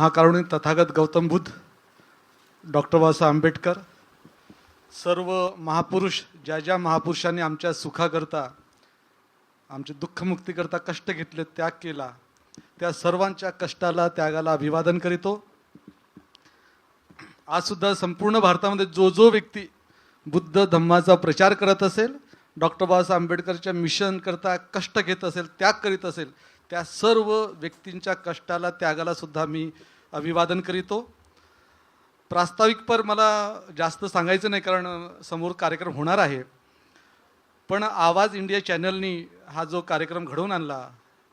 महाकारुणिक Tathagata Gautam Buddha, doctor Babasaheb Ambedkar, सर्व महापुरुष, ज्या ज्या महापुरुषांनी आमच्या सुखाकरता, आमच्या दुःखमुक्तीकरता कष्ट घेतले, त्याग केला, त्या सर्वांच्या कष्टाला, त्यागाला अभिवादन करीतो. आज सुद्धा संपूर्ण भारतामध्ये जो जो व्यक्ती बुद्ध धम्माचा प्रचार करत असेल, डॉक्टर बाबासाहेब आंबेडकरच्या मिशन करता कष्ट घेत असेल, त्याग करीत असेल, त्या सर्व व्यक्तींच्या कष्टाला, त्यागाला सुद्धा मी अभिवादन करीतो. प्रास्ताविक पर मला जास्त सांगायचं नाही, कारण समोर कार्यक्रम होणार आहे. पण आवाज इंडिया चॅनलनी हा जो कार्यक्रम घडवून आणला,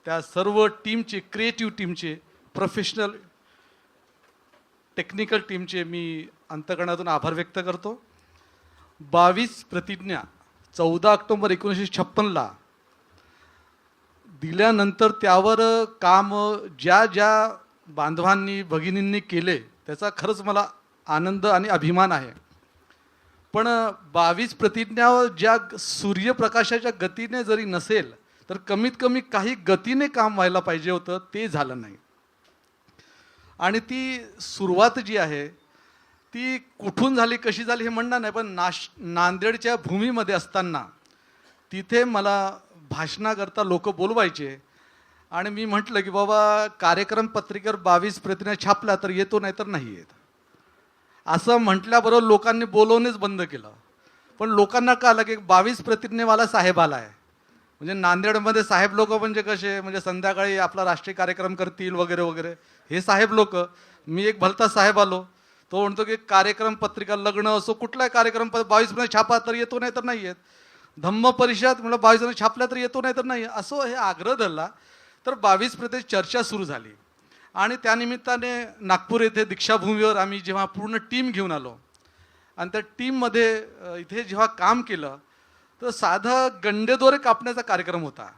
त्या सर्व टीमचे, क्रिएटिव्ह टीमचे, प्रोफेशनल टेक्निकल टीमचे मी अंतःकरणातून आभार व्यक्त करतो. 22 प्रतिज्ञा 14 ऑक्टोबर 1956ला दिल्यानंतर त्यावर काम ज्या ज्या बांधवांनी, भगिनींनी केले, त्याचा खरंच मला आनंद आणि अभिमान आहे. पण 22 प्रतिज्ञा ज्या सूर्यप्रकाशाच्या गतीने जरी नसेल, तर कमीत कमी काही गतीने काम व्हायला पाहिजे होतं, ते झालं नाही. आणि ती सुरुवात जी आहे ती कुठून झाली, कशी झाली हे म्हणणार नाही, पण नांदेडच्या भूमीमध्ये असताना तिथे मला भाषणाकरता लोक बोलवायचे. आणि मी म्हटलं की बाबा, कार्यक्रम पत्रिकेवर 22 प्रतिज्ञा छापल्या तर येतो, नाही तर नाही येत. असं म्हटल्याबरोबर लोकांनी बोलवणेच बंद केलं. पण लोकांना कळलं की 22 प्रतिज्ञेवाला साहेब आला आहे. म्हणजे नांदेडमध्ये साहेब लोक म्हणजे कसे, म्हणजे संध्याकाळी आपला राष्ट्रीय कार्यक्रम करतील वगैरे वगैरे, हे साहेब लोक. मी एक भलता साहेब आलो, तो म्हणतो की कार्यक्रम पत्रिका, लग्न असो, कुठलाही कार्यक्रम 22 मध्ये छापा तर येतो, नाही तर नाही येत. धम्म परिषद म्हणलं 22 मध्ये छापल्या तर येतो, नाही तर नाही. असं हे आग्रह धरला. तर 22 प्रदेश चर्चा सुरू झाली. आणि त्यानिमित्ताने नागपूर येथे दीक्षाभूमीवर आम्ही जेव्हा पूर्ण टीम घेऊन आलो, आणि त्या टीममध्ये इथे जेव्हा काम केलं, तर साधं गंडेदोरे कापण्याचा कार्यक्रम होता.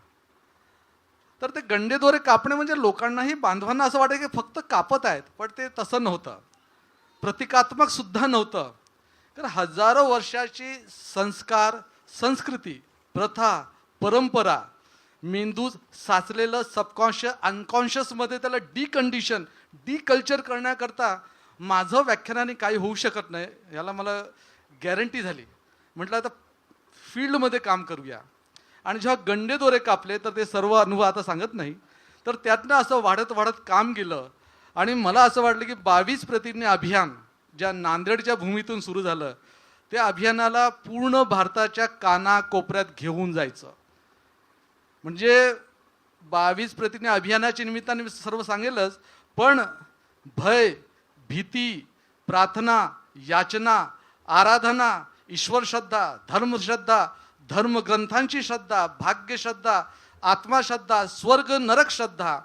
तर ते गंडेदोरे कापणे म्हणजे लोकांनाही, बांधवांना असं वाटतं की फक्त कापत आहेत, पण ते तसं नव्हतं. प्रतिकात्मक सुद्धा नव्हतं. तर हजारो वर्षाची संस्कार, संस्कृती, प्रथा, परंपरा, मेंदूत साचलेलं सबकॉन्शियस, अनकॉन्शियसमध्ये त्याला डिकंडिशन, डिकल्चर करण्याकरता माझं व्याख्यानाने काही होऊ शकत नाही, याला मला गॅरंटी झाली. म्हटलं आता फील्डमध्ये काम करूया. आणि जेव्हा गंडेदोरे कापले, तर ते सर्व अनुभव आता सांगत नाही, तर त्यातनं असं वाढत वाढत काम गेलं. आणि मला असं वाटलं की 22 प्रतिज्ञा अभियान ज्या नांदेडच्या भूमीतून सुरू झालं, त्या अभियानाला पूर्ण भारताच्या कानाकोपऱ्यात घेऊन जायचं. म्हणजे 22 प्रतिज्ञा अभियानाच्या निमित्ताने मी सर्व सांगेलच, पण भय, भीती, प्रार्थना, याचना, आराधना, ईश्वर श्रद्धा, धर्मश्रद्धा, धर्मग्रंथांची श्रद्धा, भाग्यश्रद्धा, आत्माश्रद्धा, स्वर्ग नरक श्रद्धा,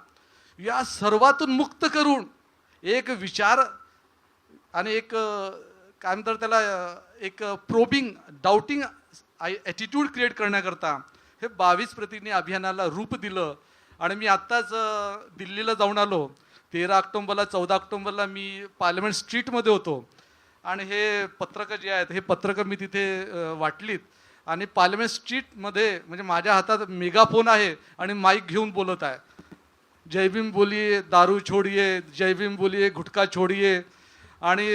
या सर्वातून मुक्त करून एक विचार आणि एक काय म्हणतात त्याला, एक प्रोबिंग, डाउटिंग ॲटिट्यूड क्रिएट करण्याकरता हे 22 प्रतिज्ञा अभियानाला रूप दिलं. आणि मी आत्ताच दिल्लीला जाऊन आलो. 13 ऑक्टोबरला, 14 ऑक्टोबरला मी पार्लमेंट स्ट्रीटमध्ये होतो. आणि हे पत्रकं जे आहेत, हे पत्रकं मी तिथे वाटलीत. आणि पार्लमेंट स्ट्रीटमध्ये म्हणजे माझ्या हातात मेगाफोन आहे आणि माईक घेऊन बोलत आहे, जय भीम बोलिए, दारू छोड़िए, जय भीम बोलिए, गुटखा छोड़िए, आणि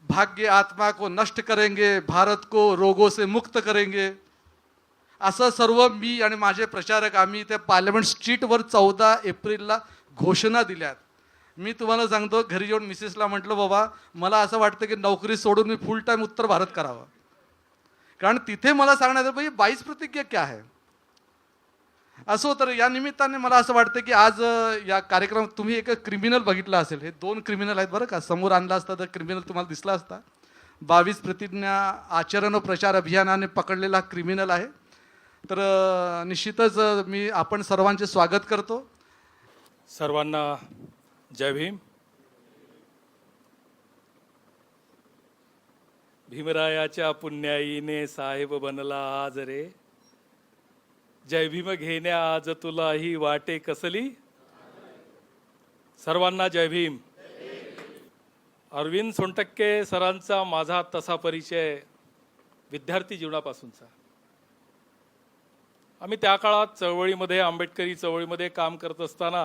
भाग्य आत्मा को नष्ट करेंगे, भारत को रोगों से मुक्त करेंगे. असं सर्व मी आणि माझे प्रचारक आम्ही त्या पार्लमेंट स्ट्रीटवर 14 एप्रिलला घोषणा दिल्यात. मी तुम्हाला सांगतो, घरी येऊन मिसेसला म्हटलं, बाबा मला असं वाटतं की नोकरी सोडून मी फुल टाइम उत्तर भारत करावं. कारण तिथे मला सांगण्यात भाई 22 प्रतिज्ञा क्या है. असो, तर या निमित्ताने मला असं वाटतं की आज या कार्यक्रमात तुम्ही एक क्रिमिनल बघितला असेल. हे 2 क्रिमिनल आहेत बरं का, समोर आणला असता तर क्रिमिनल तुम्हाला दिसला असता. 22 प्रतिज्ञा आचरण व प्रचार अभियानाने पकडलेला क्रिमिनल आहे. तर निश्चितच मी आपण सर्वांचे स्वागत करतो. सर्वांना जय भीम. भीमरायाच्या पुण्याईने साहेब बनला आज रे, जय भीम घेण्या आज तुलाही वाटे कसली. सर्वांना जय भीम. अरविंद सोनटक्के सरांचा माझा तसा परिचय विद्यार्थी जीवनापासूनचा. आम्ही त्या काळात चळवळीमध्ये, आंबेडकरी चळवळीमध्ये काम करत असताना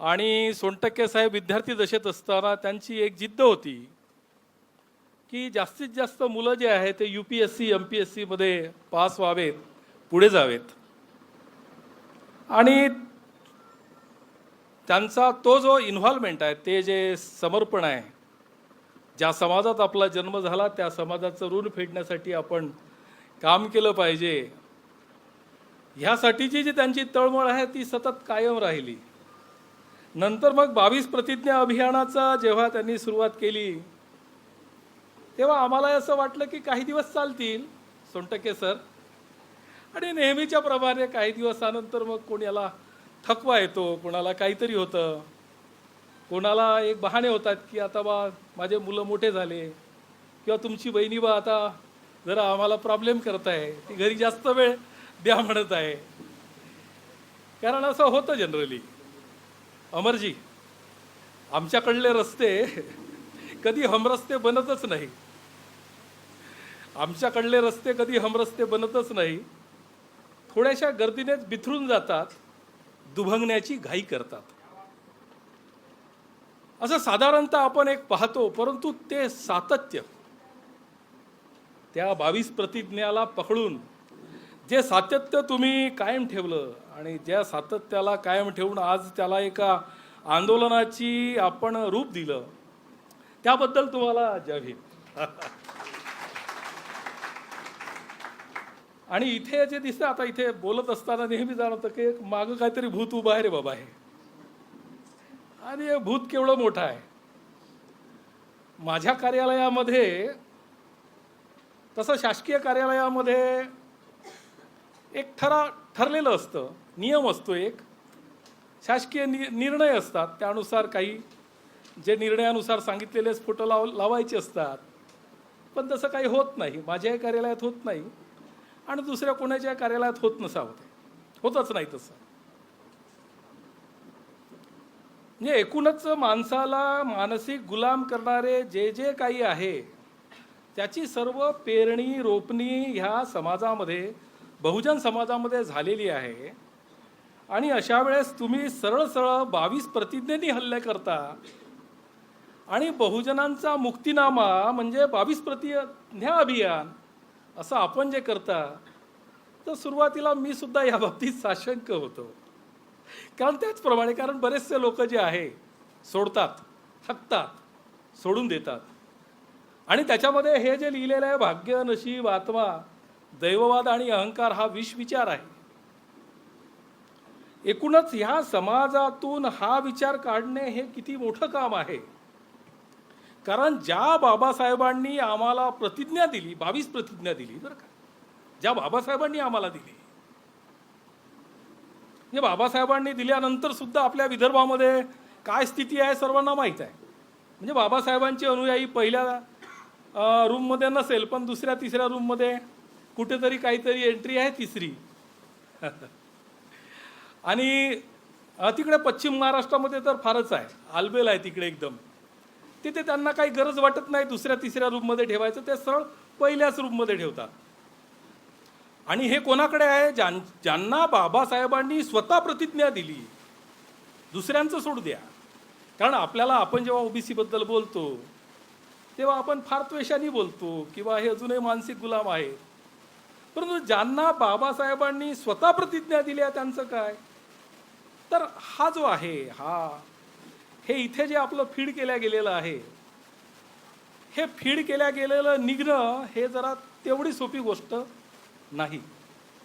आणि सोनटक्के साहेब विद्यार्थी दशेत असताना त्यांची एक जिद्द होती की जास्तीत जास्त मुलं जे आहे ते UPSC MPSC मध्ये पास व्हावेत, पुढे जावेत. आणि त्यांचा तो जो इन्व्हॉल्वमेंट आहे, ते जे समर्पण आहे, ज्या समाजात आपला जन्म झाला त्या समाजाचं ऋण फेडण्यासाठी आपण काम केलं पाहिजे, ह्यासाठीची जी त्यांची तळमळ आहे ती सतत कायम राहिली. नंतर मग 22 प्रतिज्ञा अभियानाचा जेव्हा त्यांनी सुरुवात केली तेव्हा आम्हाला असं वाटलं की काही दिवस चालतील सोनटक्के सर, आणि नेहमीच्या प्रमाणे काही दिवसानंतर मग कोणाला थकवा येतो, कोणाला काहीतरी होतं, कोणाला एक बहाणे होतात की आता बा माझे मुलं मोठे झाले, किंवा तुमची बहिणी बा आता जरा आम्हाला प्रॉब्लेम करत आहे, ती घरी जास्त वेळ द्या म्हणत आहे. कारण असं होतं जनरली. अमरजी, आमच्याकडले रस्ते कधी हमरस्ते बनतच नाही. आमच्याकडले रस्ते कधी हमरस्ते बनतच नाही. थोड्याशा गर्दीनेच बिथरून जातात, दुभंगण्याची घाई करतात. असं साधारणतः आपण एक पाहतो. परंतु ते सातत्य, त्या 22 प्रतिज्ञाला पकडून जे सातत्य तुम्ही कायम ठेवलं आणि ज्या सातत्याला कायम ठेवून आज त्याला एका आंदोलनाची आपण रूप दिलं, त्याबद्दल तुम्हाला जाहीर. आणि इथे जे दिसतं, आता इथे बोलत असताना नेहमी जाणवतं की मागं काहीतरी भूत उभं आहे रे बाबा हे, आणि हे भूत केवढं मोठं आहे. माझ्या कार्यालयामध्ये, तसं शासकीय कार्यालयामध्ये एक ठरलेलं असतं, नियम असतो, एक शासकीय निर्णय असतात, त्यानुसार काही जे निर्णयानुसार सांगितलेले फोटो लावायचे असतात. पण तसं काही होत नाही, माझ्याही कार्यालयात होत नाही आणि दुसऱ्या कोणाच्या कार्यालयात होत नसावं, होतच नाही तसं. म्हणजे एकूणच माणसाला मानसिक गुलाम करणारे जे जे काही आहे त्याची सर्व पेरणी रोपणी ह्या समाजामध्ये, बहुजन समाजामध्ये झालेली आहे. आणि अशा वेळेस तुम्ही सरळ सरळ 22 प्रतिज्ञेनी हल्ले करता आणि बहुजनांचा मुक्तीनामा म्हणजे 22 प्रतिज्ञा अभियान असं आपण जे करता, तर सुरुवातीला मी सुद्धा या बाबतीत साशंक होतो. कारण त्याचप्रमाणे, कारण बरेचसे लोक जे आहे सोडतात, थकतात, सोडून देतात. आणि त्याच्यामध्ये हे जे लिहिलेलं आहे, भाग्य, नशीब, आत्मा, दैववाद आणि अहंकार हा विषविचार आहे. एकूणच ह्या समाजातून हा विचार काढणे हे किती मोठं काम आहे. कारण ज्या बाबासाहेबांनी आम्हाला प्रतिज्ञा दिली, 22 प्रतिज्ञा दिली बरं का, ज्या बाबासाहेबांनी आम्हाला दिली, हे बाबासाहेबांनी दिल्यानंतर सुद्धा आपल्या विदर्भामध्ये काय स्थिती आहे सर्वांना माहीत आहे. म्हणजे बाबासाहेबांचे अनुयायी पहिल्या रूममध्ये नसेल, पण दुसऱ्या तिसऱ्या रूममध्ये कुठेतरी काहीतरी एंट्री आहे, तिसरी. आणि तिकडे पश्चिम महाराष्ट्रामध्ये तर फारच आहे, आलबेल आहे तिकडे एकदम. तिथे त्यांना काही गरज वाटत नाही दुसऱ्या तिसऱ्या रूममध्ये ठेवायचं, ते सरळ पहिल्याच रूममध्ये ठेवतात. आणि हे कोणाकडे आहे? ज्यांना बाबासाहेबांनी स्वतः प्रतिज्ञा दिली. दुसऱ्यांचं सोडू द्या. कारण आपल्याला, आपण जेव्हा OBC बद्दल बोलतो तेव्हा आपण फार त्वेषाने बोलतो किंवा हे अजूनही मानसिक गुलाम आहेत. परंतु ज्यांना बाबासाहेबांनी स्वतः प्रतिज्ञा दिली आहे त्यांचं काय? तर हा जो आहे, हे इथे जे आपलं फीड केल्या गेलेलं आहे, हे फीड केल्या गेलेलं निघणं हे जरा तेवढी सोपी गोष्ट नाही,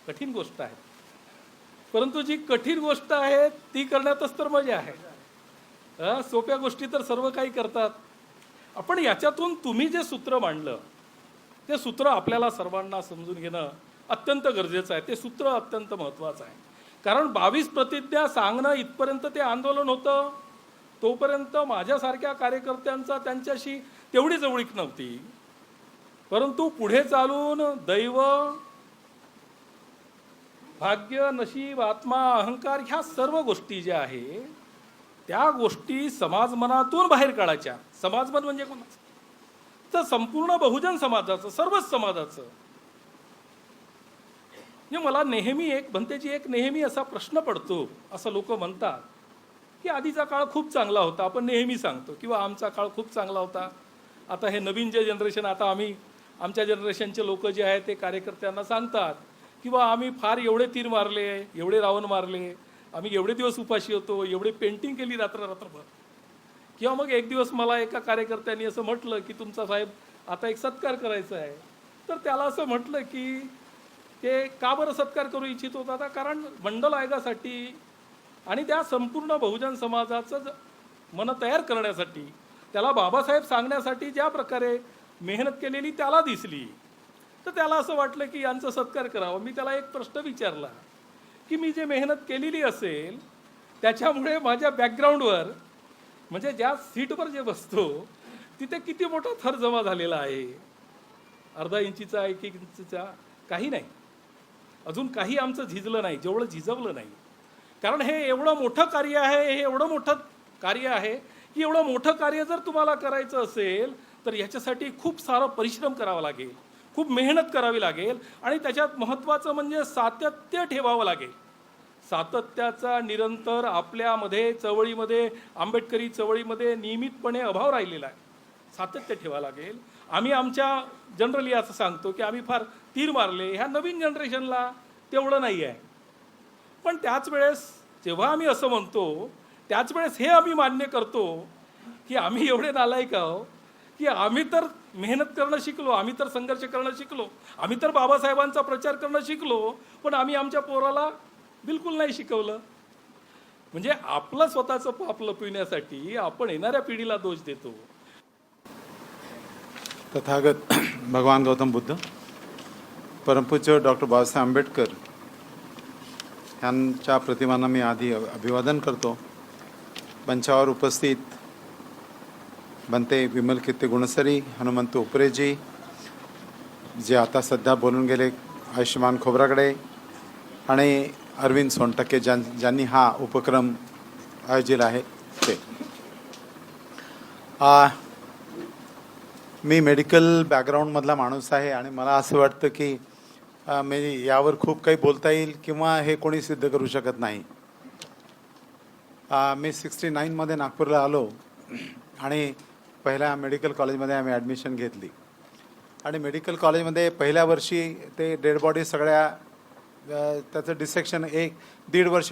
कठीण गोष्ट आहे. परंतु जी कठीण गोष्ट आहे ती करण्यातच तर मजा आहे. सोप्या गोष्टी तर सर्व काही करतात. आपण याच्यातून तुम्ही जे सूत्र मांडलं, ते सूत्र आपल्याला सर्वांना समजून घेणं अत्यंत गरजेचं आहे. ते सूत्र अत्यंत महत्त्वाचं आहे. कारण 22 प्रतिज्ञा सांगणं इथपर्यंत ते आंदोलन होतं, तोपर्यंत माझ्यासारख्या कार्यकर्त्यांचा त्यांच्याशी तेवढी जवळीक नव्हती. परंतु पुढे चालून दैव, भाग्य, नशीब, आत्मा, अहंकार ह्या सर्व गोष्टी ज्या आहे त्या गोष्टी समाजमनातून बाहेर काढायच्या. समाजमन म्हणजे कोणाचं? तर संपूर्ण बहुजन समाजाचं, सर्वच समाजाचं. म्हणजे मला नेहमी एक नेहमी असा प्रश्न पडतो, असं लोक म्हणतात की आधीचा काळ खूप चांगला होता, आपण नेहमी सांगतो, किंवा आमचा काळ खूप चांगला होता. आता हे नवीन जे जनरेशन, आता आमच्या जनरेशनचे लोक जे आहेत ते कार्यकर्त्यांना सांगतात किंवा आम्ही फार एवढे तीर मारले, एवढे रावण मारले, आम्ही एवढे दिवस उपाशी होतो, एवढे पेंटिंग केली रात्रभर. किंवा मग एक दिवस मला एका कार्यकर्त्यांनी असं म्हटलं की तुमचा साहेब आता एक सत्कार करायचा आहे. तर त्याला असं म्हटलं की ते का बरं सत्कार करू इच्छित होता? आता कारण मंडल आयोगासाठी आणि त्या संपूर्ण बहुजन समाजाचं मन तयार करण्यासाठी, त्याला बाबासाहेब सांगण्यासाठी ज्या प्रकारे मेहनत केलेली त्याला दिसली, तर त्याला असं वाटलं की यांचा सत्कार करावा. मी त्याला एक प्रश्न विचारला की मी जे मेहनत केलेली असेल त्याच्यामुळे माझ्या बॅकग्राऊंडवर, म्हणजे ज्या सीटवर जे बसतो तिथे किती मोठा थर जमा झालेला आहे, अर्धा इंचीचा, 1 इंचीचा, काही नाही. अजून काही आमचं झिजलं नाही, जेवढं झिजवलं नाही. कारण हे एवढं मोठं कार्य आहे, हे एवढं मोठं कार्य आहे की एवढं मोठं कार्य जर तुम्हाला करायचं असेल तर याच्यासाठी खूप सारं परिश्रम करावा लागेल, खूप मेहनत करावी लागेल आणि त्याच्यात महत्त्वाचं म्हणजे सातत्य ठेवावं लागेल. सातत्याचा निरंतर आपल्यामध्ये चळवळीमध्ये, आंबेडकरी चळवळीमध्ये नियमितपणे अभाव राहिलेला आहे. सातत्य ठेवावं लागेल. आम्ही आमच्या जनरली असं सांगतो की आम्ही फार तीर मारले, ह्या नवीन जनरेशनला तेवढं नाही आहे. पण त्याच वेळेस जेव्हा आम्ही असं म्हणतो त्याच वेळेस हे आम्ही मान्य करतो की आम्ही एवढे नालायक आहो की आम्ही तर मेहनत करणं शिकलो, आम्ही तर संघर्ष करणं शिकलो, आम्ही तर बाबासाहेबांचा प्रचार करणं शिकलो, पण आम्ही आमच्या पोराला बिलकुल नाही शिकवलं. म्हणजे आपलं स्वतःचं पाप लपविण्यासाठी आपण येणाऱ्या पिढीला दोष देतो. तथागत भगवान गौतम बुद्ध, परमपूज्य डॉक्टर बाबासाहेब आंबेडकर यांच्या प्रतिमांना मी आधी अभिवादन करतो. मंचावर उपस्थित बनते विमल कीर्ती गुणसरी, हनुमंत उपरेजी, जे आता सध्या बोलून गेले, आयुष्यमान खोब्रागडे आणि अरविंद सोनटक्के, ज्यांनी हा उपक्रम आयोजित आहे ते. मी मेडिकल बॅकग्राऊंडमधला माणूस आहे आणि मला असं वाटतं की मी यावर खूप काही बोलता येईल किंवा हे कोणी सिद्ध करू शकत नाही. मी 69मध्ये नागपूरला आलो आणि पहिल्या मेडिकल कॉलेजमध्ये आम्ही ॲडमिशन घेतली आणि मेडिकल कॉलेजमध्ये पहिल्या वर्षी ते डेड बॉडी सगळ्या त्याचं डिसेक्शन 1-1.5 वर्ष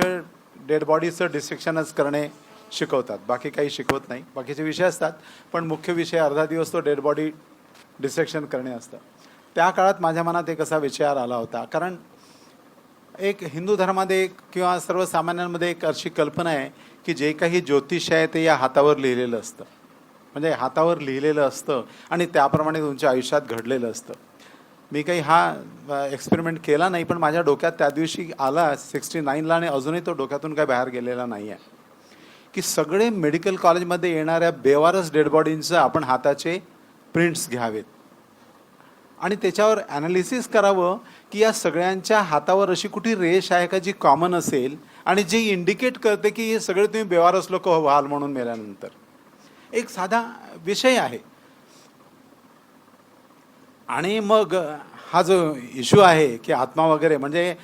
डेड बॉडीचं डिसेक्शनच करणे शिकवतात, बाकी काही शिकवत नाही. बाकीचे विषय असतात पण मुख्य विषय अर्धा दिवस तो डेड बॉडी डिसेक्शन करणे असतं. त्या काळात माझ्या मनात एक असा विचार आला होता, कारण एक हिंदू धर्मामध्ये किंवा सर्वसामान्यांमध्ये एक अशी कल्पना आहे की जे काही ज्योतिष आहे ते या हातावर लिहिलेलं असतं, म्हणजे हातावर लिहिलेलं असतं आणि त्याप्रमाणे तुमच्या आयुष्यात घडलेलं असतं. मी काही हा एक्सपेरिमेंट केला नाही, पण माझ्या डोक्यात त्या दिवशी आला 69ला आणि अजूनही तो डोक्यातून काय बाहेर गेलेला नाही आहे की सगळे मेडिकल कॉलेजमध्ये येणाऱ्या बेवारस डेड बॉडींचं आपण हाताचे प्रिंट्स घ्यावेत आणि त्याच्यावर ॲनालिसिस करावं की या सगळ्यांच्या हातावर अशी कुठे रेष आहे का जी कॉमन असेल आणि जी इंडिकेट करते की हे सगळे तुम्ही बेवारस लोक व्हाल म्हणून मेल्यानंतर. एक साधा विषय आहे. आणि मग हा जो इश्यू आहे की आत्मा वगैरे, म्हणजे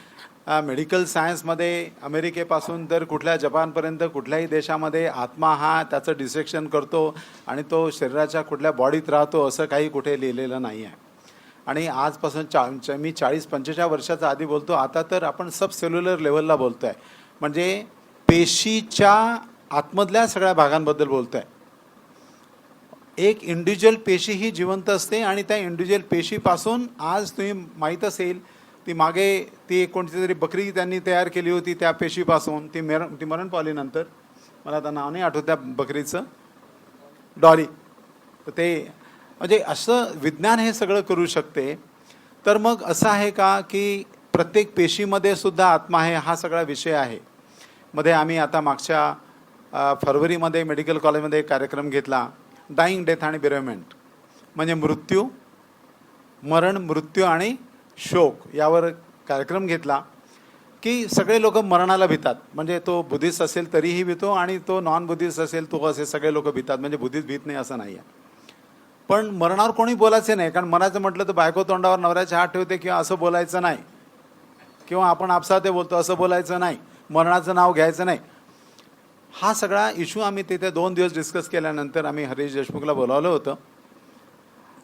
मेडिकल सायन्समध्ये अमेरिकेपासून तर कुठल्या जपानपर्यंत कुठल्याही देशामध्ये आत्मा हा त्याचं डिसेक्शन करतो आणि तो शरीराच्या कुठल्या बॉडीत राहतो असं काही कुठे लिहिलेलं नाही आहे. आणि आजपासून मी 40-45 वर्षाचा आधी बोलतो, आता तर आपण सब सेल्युलर लेवलला बोलतो आहे, म्हणजे पेशीच्या आतमधल्या सगळ्या भागांबद्दल बोलतो आहे. एक इंडिव्हिज्युअल पेशी ही जिवंत असते आणि त्या इंडिव्हिज्युअल पेशीपासून आज तुम्ही माहीत असेल ती मागे ती कोणती तरी बकरी त्यांनी तयार केली होती त्या पेशीपासून, ती मरण पावली नंतर, मला आता नाव नाही आठवत त्या बकरीचं, डॉली. तर ते म्हणजे असं विज्ञान हे सगळं करू शकते. तर मग असं आहे का की प्रत्येक पेशीमध्ये सुद्धा आत्मा आहे, हा सगळा विषय आहे. मध्ये आम्ही आता मागच्या फरवरीमध्ये मेडिकल कॉलेजमध्ये एक कार्यक्रम घेतला, डाईंग, डेथ आणि बिरेवमेंट, म्हणजे मृत्यू, मरण, मृत्यू आणि शोक यावर कार्यक्रम घेतला की सगळे लोक मरणाला भितात. म्हणजे तो बुद्धिस्ट असेल तरीही भितो आणि तो नॉन बुद्धिस्ट असेल तो असे सगळे लोक भितात, म्हणजे बुद्धिस्ट भीत नाही असं नाही आहे. पण मरणावर कोणी बोलायचं नाही, कारण मरायचं म्हटलं तर बायको तोंडावर नवऱ्याचे हात ठेवते किंवा असं बोलायचं नाही, किंवा आपण आपसात बोलतो असं बोलायचं नाही, मरणाचं नाव घ्यायचं नाही. हा सगळा इश्यू आम्ही तिथे 2 दिवस डिस्कस केल्यानंतर आम्ही हरीश देशमुखला बोलावलं होतं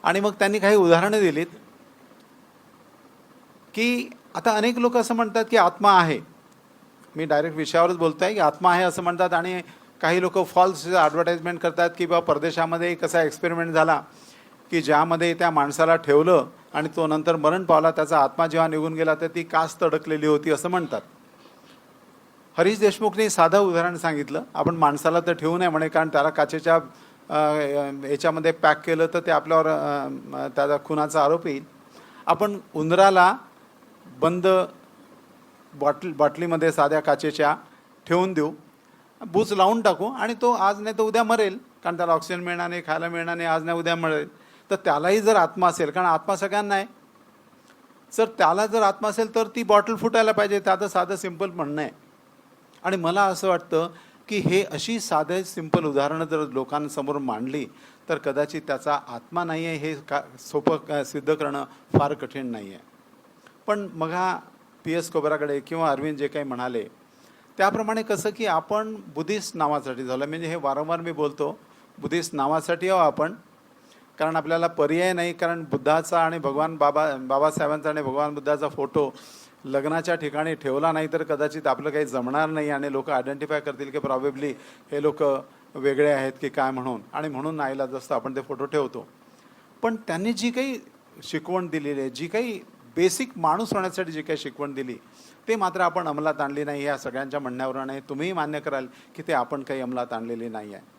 आणि मग त्यांनी काही उदाहरणं दिलीत की आता अनेक लोक असं म्हणतात की आत्मा आहे. मी डायरेक्ट विषयावरच बोलतो आहे की आत्मा आहे असं म्हणतात आणि काही लोक फॉल्स ॲडव्हर्टाइजमेंट करतात की बा परदेशामध्ये कसा एक्सपेरिमेंट झाला की ज्यामध्ये त्या माणसाला ठेवलं आणि तो नंतर मरण पावला, त्याचा आत्मा जेव्हा निघून गेला तर ती कास तडकलेली होती असं म्हणतात. हरीश देशमुखने साधं उदाहरण सांगितलं, आपण माणसाला तर ठेवू नये म्हणे, कारण त्याला काचेच्या याच्यामध्ये पॅक केलं तर ते आपल्यावर त्याचा खुनाचा आरोप येईल. आपण उंदराला बंद बाटलीमध्ये साध्या काचेच्या ठेवून देऊ, बूच लावून टाकू आणि तो आज नाही तर उद्या मरेल, कारण त्याला ऑक्सिजन मिळणार नाही, खायला मिळणार नाही, आज नाही उद्या मरेल. तर त्यालाही जर आत्मा असेल, कारण आत्मा सगळ्यांना आहे, जर त्याला जर आत्मा असेल तर ती बॉटल फुटायला पाहिजे. त्याचं साधं सिंपल म्हणणं आहे. आणि मला असं वाटतं की हे अशी साधे सिंपल उदाहरणं जर लोकांसमोर मांडली तर कदाचित त्याचा आत्मा नाही आहे हे सोपं सिद्ध करणं फार कठीण नाही आहे. पण मग हा PS कोबराकडे किंवा अरविंद जे काही म्हणाले त्याप्रमाणे कसं की आपण बुद्धिस्ट नावासाठी झालं, म्हणजे हे वारंवार मी बोलतो, बुद्धिस्ट नावासाठी आहो आपण, कारण आपल्याला पर्याय नाही. कारण बुद्धाचा आणि बाबासाहेबांचा आणि भगवान बुद्धाचा फोटो लग्नाच्या ठिकाणी ठेवला नाही तर कदाचित आपलं काही जमणार नाही आणि लोक आयडेंटिफाय करतील की प्रॉबेबली हे लोक वेगळे आहेत की काय म्हणून, आणि म्हणून नाईलाज असतं आपण ते फोटो ठेवतो. पण त्यांनी जी काही शिकवण दिलेली आहे, जी काही बेसिक माणूस होण्यासाठी जी काही शिकवण दिली ते मात्र आपण अंमलात आणली नाही. या सगळ्यांच्या म्हणण्यावरून आहे, तुम्हीही मान्य कराल की ते आपण काही अंमलात आणलेली नाही आहे.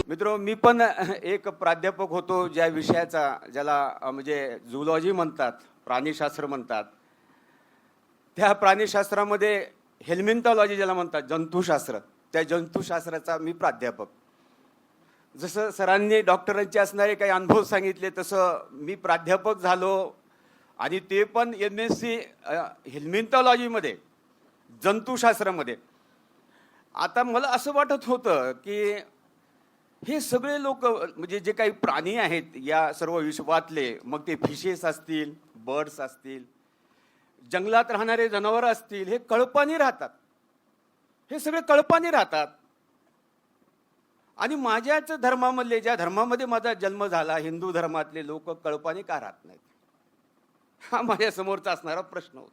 मित्रो, मी पण एक प्राध्यापक होतो ज्या विषयाचा, ज्याला म्हणजे झूलॉजी म्हणतात, प्राणीशास्त्र म्हणतात. त्या प्राणीशास्त्रामध्ये हेल्मिंथॉलॉजी ज्याला म्हणतात, जंतुशास्त्र, त्या जंतुशास्त्राचा मी प्राध्यापक. जसं सरांनी डॉक्टरांचे असणारे काही अनुभव सांगितले तसं मी प्राध्यापक झालो आणि ते पण MSc हेल्मिंथॉलॉजीमध्ये, जंतुशास्त्रामध्ये. आता मला असं वाटत होतं की हे सगळे लोक म्हणजे जे काही प्राणी आहेत या सर्व विश्वातले, मग ते फिशेस असतील, बर्ड्स असतील, जंगलात राहणारे जनावर असतील, हे कळपानी राहतात. हे सगळे कळपानी राहतात. आणि माझ्याच धर्मामधले, ज्या धर्मामध्ये माझा जन्म झाला, हिंदू धर्मातले लोक कळपानी का राहत नाहीत, हा माझ्या समोरचा असणारा प्रश्न होता.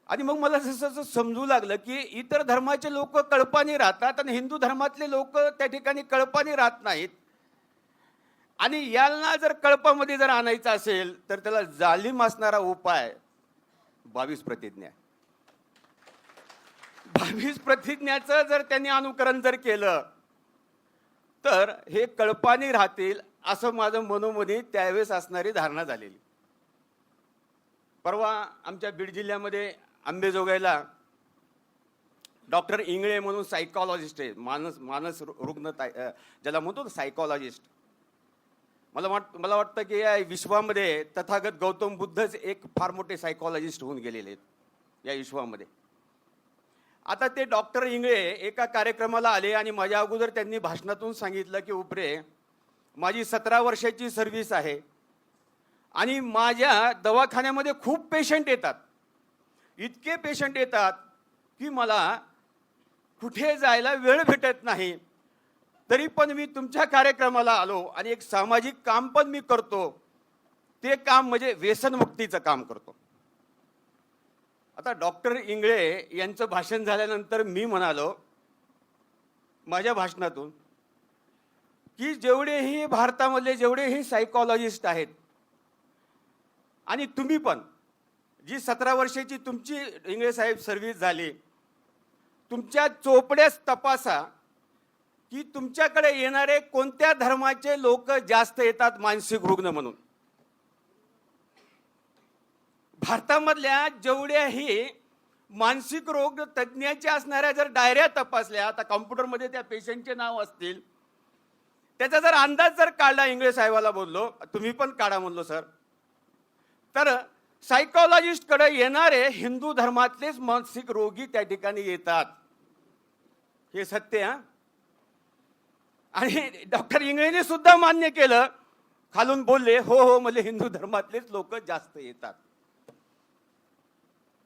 आणि मग मला जसं समजू लागलं की इतर धर्माचे लोक कळपानी राहतात आणि हिंदू धर्मातले लोक त्या ठिकाणी कळपानी राहत नाहीत. आणि याला जर कळपामध्ये जर आणायचं असेल तर त्याला जालिम असणारा उपाय 22 प्रतिज्ञा. 22 प्रतिज्ञाचं जर त्यांनी अनुकरण जर केलं तर हे कळपानी राहतील असं माझं मनोमनी त्यावेळेस असणारी धारणा झालेली. परवा आमच्या बीड जिल्ह्यामध्ये अंबेजोगाईला डॉक्टर इंगळे म्हणून सायकॉलॉजिस्ट आहे, मानस रुग्ण ज्याला म्हणतो सायकॉलॉजिस्ट. मला वाटतं की या विश्वामध्ये तथागत गौतम बुद्धच एक फार मोठे सायकॉलॉजिस्ट होऊन गेलेले आहेत या विश्वामध्ये. आता ते डॉक्टर इंगळे एका कार्यक्रमाला आले आणि माझ्या अगोदर त्यांनी भाषणातून सांगितलं की उपरे, माझी 17 वर्षाची सर्व्हिस आहे आणि माझ्या दवाखान्यामध्ये खूप पेशंट येतात, इतके पेशंट येतात की मला कुठे जायला वेळ भेटत नाही. तरी पण मी तुमच्या कार्यक्रमाला आलो आणि एक सामाजिक काम पण मी करतो. ते काम म्हणजे व्यसनमुक्तीचं काम करतो. आता डॉक्टर इंगळे यांचं भाषण झाल्यानंतर मी म्हणालो माझ्या भाषणातून की जेवढेही भारतामधले जेवढेही सायकॉलॉजिस्ट आहेत आणि तुम्ही पण जी 17 वर्षाची तुमची इंगळे साहेब सर्व्हिस झाली, तुमच्या चोपड्यास तपासा की तुमच्याकडे येणारे कोणत्या धर्माचे लोक जास्त येतात मानसिक रुग्ण म्हणून. भारतामधल्या जेवढ्याही मानसिक रोग तज्ज्ञाच्या असणाऱ्या जर डायऱ्या तपासल्या, आता कॉम्प्युटरमध्ये त्या पेशंटचे नाव असतील, त्याचा जर अंदाज जर काढला, इंगळे साहेबाला बोललो तुम्ही पण काढा म्हणलो सर, तर सायकॉलॉजिस्टकडे येणारे हिंदू धर्मातलेच मानसिक रोगी त्या ठिकाणी येतात, हे सत्य हा. आणि डॉक्टर इंगळेने सुद्धा मान्य केलं, खालून बोलले, हो हो मला हिंदू धर्मातलेच लोक जास्त येतात.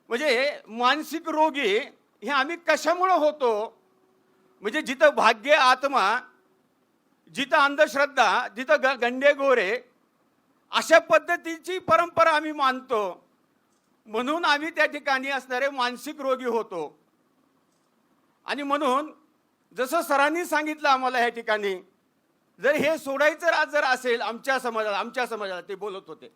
म्हणजे मानसिक रोगी हे आम्ही कशामुळे होतो? म्हणजे जिथं भाग्य आत्मा, जिथं अंधश्रद्धा, जिथं गंडे गोरे, अशा पद्धतीची परंपरा आम्ही मानतो, म्हणून आम्ही त्या ठिकाणी असणारे मानसिक रोगी होतो. आणि म्हणून जसं सरांनी सांगितलं आम्हाला या ठिकाणी, जर हे सोडायचं जर असेल आमच्या समाजाला ते बोलत होते,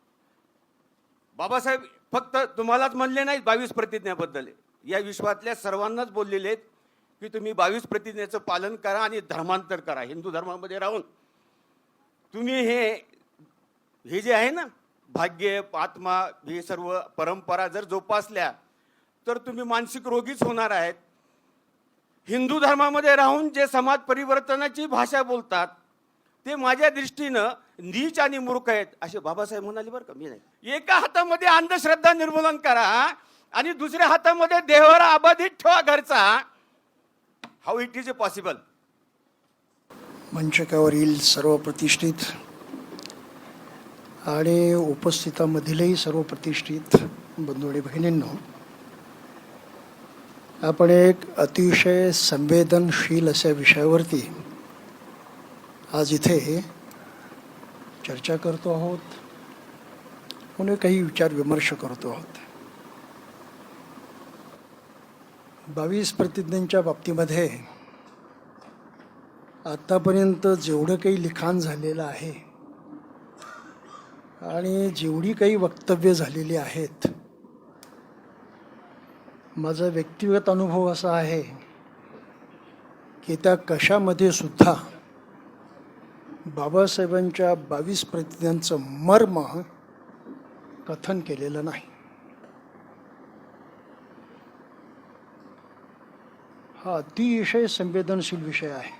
बाबासाहेब फक्त तुम्हालाच म्हणले नाहीत 22 प्रतिज्ञाबद्दल, या विश्वातल्या सर्वांनाच बोललेले आहेत की तुम्ही 22 प्रतिज्ञेचं पालन करा आणि धर्मांतर करा. हिंदू धर्मामध्ये राहून तुम्ही हे जे आहे ना भाग्य आत्मा, हे सर्व परंपरा जर जोपासल्या तर तुम्ही मानसिक रोगीच होणार आहेत. हिंदू धर्मामध्ये राहून जे समाज परिवर्तनाची भाषा बोलतात ते माझ्या दृष्टीनं नीच आणि मूर्ख आहेत, असे बाबासाहेब म्हणाले बरं का, मी नाही. एका हातामध्ये अंधश्रद्धा निर्मूलन करा आणि दुसऱ्या हातामध्ये देवाला अबाधित ठेवा घरचा. How it is possible? मंचकावरील सर्व प्रतिष्ठित आणि उपस्थितामधीलही सर्व प्रतिष्ठित बंधू आणि भगिनींनो, आपण एक अतिशय संवेदनशील अशा विषयावरती आज इथे चर्चा करतो आहोत आणि काही विचार विमर्श करतो आहोत. 22 प्रतिज्ञांच्या बाबतीमध्ये आतापर्यंत जेवढं काही लिखाण झालेलं आहे आणि जेवढी काही वक्तव्य झालेली आहेत, माझा व्यक्तिगत अनुभव असा आहे की त्या कशामध्ये सुद्धा बाबासाहेबांच्या 22 प्रतिज्ञांचं मर्म कथन केलेलं नाही. हा अतिशय संवेदनशील विषय आहे.